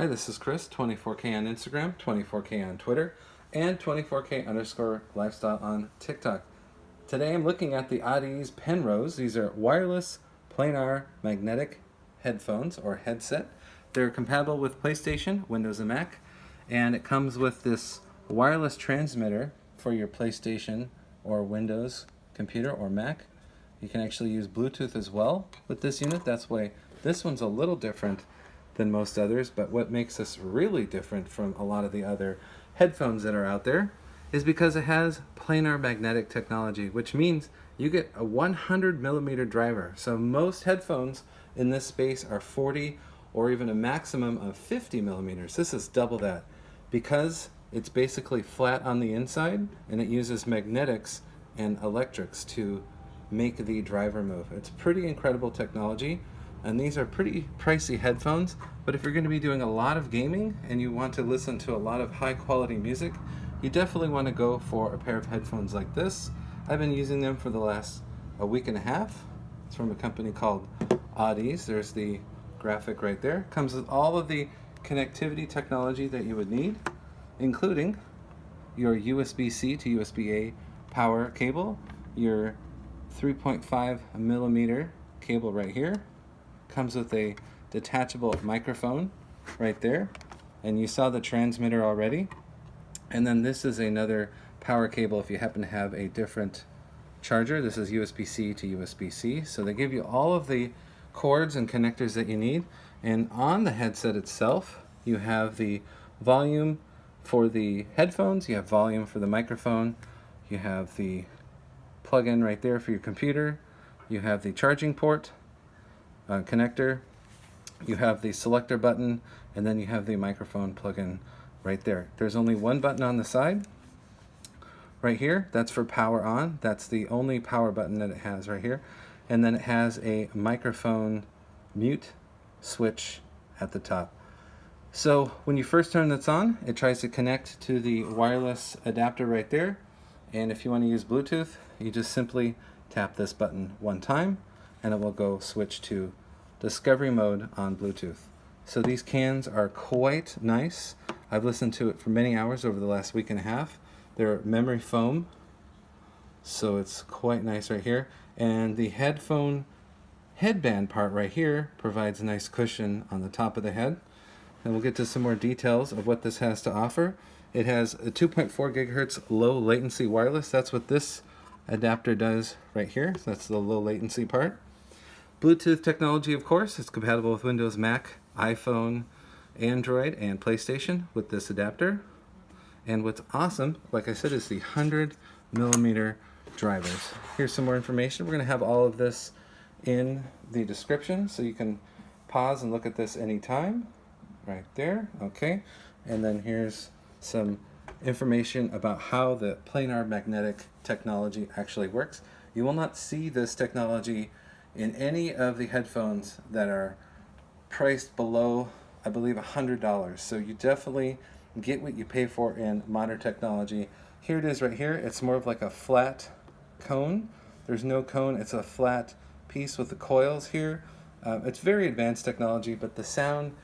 Hi, this is Chris, 24K on Instagram, 24K on Twitter, and 24K_lifestyle on TikTok. Today I'm looking at the Audeze Penrose. These are wireless planar magnetic headphones or headset. They're compatible with PlayStation, Windows, and Mac, and it comes with this wireless transmitter for your PlayStation or Windows computer or Mac. You can actually use Bluetooth as well with this unit. That's why this one's a little different than most others, but what makes this really different from a lot of the other headphones that are out there is because it has planar magnetic technology, which means you get a 100 millimeter driver. So most headphones in this space are 40 or even a maximum of 50 millimeters. This is double that because it's basically flat on the inside and it uses magnetics and electrics to make the driver move. It's pretty incredible technology, and these are pretty pricey headphones, but if you're going to be doing a lot of gaming and you want to listen to a lot of high quality music, you definitely want to go for a pair of headphones like this. I've been using them for the last a week and a half. It's from a company called Audeze. There's the graphic right there. Comes with all of the connectivity technology that you would need, including your USB-C to USB-A power cable, your 3.5 millimeter cable right here. Comes with a detachable microphone right there, and you saw the transmitter already. And then this is another power cable if you happen to have a different charger. This is USB-C to USB-C. So they give you all of the cords and connectors that you need. And on the headset itself, you have the volume for the headphones, you have volume for the microphone, you have the plug-in right there for your computer, you have the charging port connector, you have the selector button, and then you have the microphone plug-in right there. There's only one button on the side right here. That's for power on. That's the only power button that it has right here. And then it has a microphone mute switch at the top. So when you first turn this on, it tries to connect to the wireless adapter right there. And if you want to use Bluetooth, you just simply tap this button one time and it will go switch to discovery mode on Bluetooth. So these cans are quite nice. I've listened to it for many hours over the last week and a half. They're memory foam, so it's quite nice right here. And the headphone headband part right here provides a nice cushion on the top of the head. And we'll get to some more details of what this has to offer. It has a 2.4 gigahertz low latency wireless. That's what this adapter does right here. So that's the low latency part. Bluetooth technology, of course. It's compatible with Windows, Mac, iPhone, Android, and PlayStation with this adapter. And what's awesome, like I said, is the 100 millimeter drivers. Here's some more information. We're going to have all of this in the description, so you can pause and look at this anytime. Right there, okay. And then here's some information about how the planar magnetic technology actually works. You will not see this technology in any of the headphones that are priced below, I believe, $100. So you definitely get what you pay for in modern technology. Here it is right here. It's more of like a flat cone. There's no cone. It's a flat piece with the coils here. It's very advanced technology, but the sound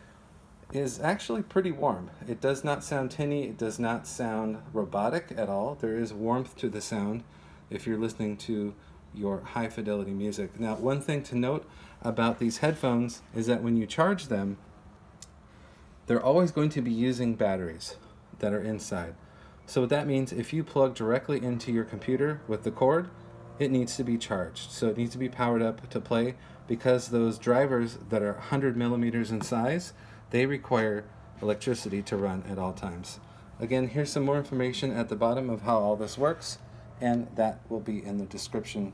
is actually pretty warm. It does not sound tinny. It does not sound robotic at all. There is warmth to the sound if you're listening to your high fidelity music. Now, one thing to note about these headphones is that when you charge them, they're always going to be using batteries that are inside. So what that means, if you plug directly into your computer with the cord, it needs to be charged. So it needs to be powered up to play, because those drivers that are 100 millimeters in size, they require electricity to run at all times. Again, here's some more information at the bottom of how all this works, and that will be in the description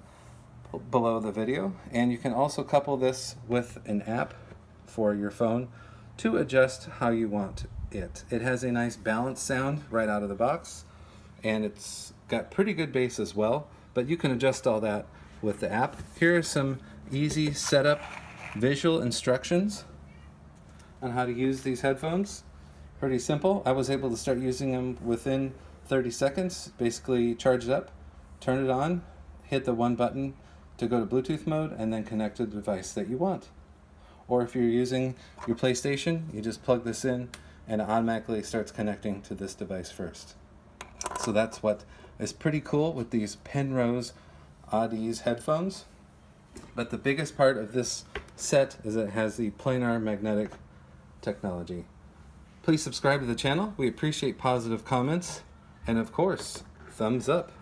below the video. And you can also couple this with an app for your phone to adjust how you want it. It has a nice balanced sound right out of the box, and it's got pretty good bass as well, but you can adjust all that with the app. Here are some easy setup visual instructions on how to use these headphones. Pretty simple. I was able to start using them within 30 seconds. Basically charge it up, turn it on, hit the one button to go to Bluetooth mode, and then connect to the device that you want. or if you're using your PlayStation, you just plug this in and it automatically starts connecting to this device first. So that's what is pretty cool with these Penrose Audeze headphones. But the biggest part of this set is it has the planar magnetic technology. Please subscribe to the channel. We appreciate positive comments. And of course, thumbs up.